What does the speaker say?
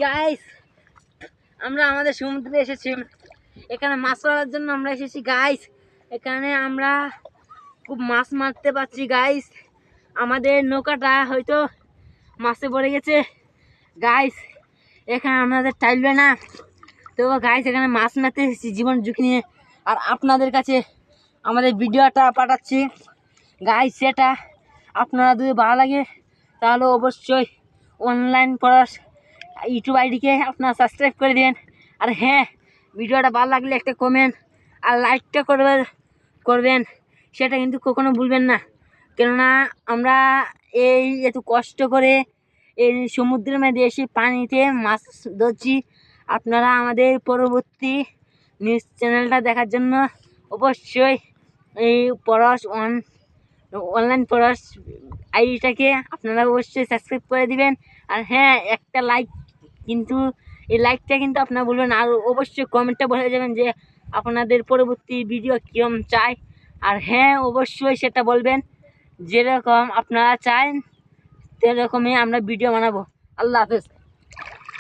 Guys, আমরা আমাদের সমুদ্রে এসেছি। এখানে মাছ মারার জন্য আমরা এসেছি গাইস। এখানে আমরা খুব মাছ মারতে পারছি গাইস। আমাদের নৌকাটা হয়তো মাছে পড়ে গেছে গাইস। এখানে আমাদের টাইলবে না তো গাইস, এখানে মাছ মারতে এসেছি জীবন ঝুঁকি নিয়ে। আর আপনাদের কাছে আমাদের ভিডিওটা পাঠাচ্ছি গাইস। সেটা আপনারা যদি ভালো লাগে তাহলে অবশ্যই অনলাইন পড়ার ইউটিউব আইডিকে আপনারা সাবস্ক্রাইব করে দেবেন। আর হ্যাঁ, ভিডিওটা ভালো লাগলে একটা কমেন্ট আর লাইকটা করবেন, সেটা কিন্তু কখনো ভুলবেন না। কেননা আমরা এই এত কষ্ট করে এই সমুদ্রের মধ্যে এসে পানিতে মাছ ধরছি। আপনারা আমাদের পরবর্তী নিউজ চ্যানেলটা দেখার জন্য অবশ্যই এই অনলাইন পড়াশ আইডিটাকে আপনারা অবশ্যই সাবস্ক্রাইব করে দিবেন। আর হ্যাঁ, একটা লাইক কিন্তু, এই লাইকটা কিন্তু আপনারা বলবেন। আর অবশ্যই কমেন্টটা বলে যাবেন যে আপনাদের পরবর্তী ভিডিও কীরকম চাই। আর হ্যাঁ, অবশ্যই সেটা বলবেন, যেরকম আপনারা চান সেরকমই আমরা ভিডিও বানাবো। আল্লাহ হাফেজ।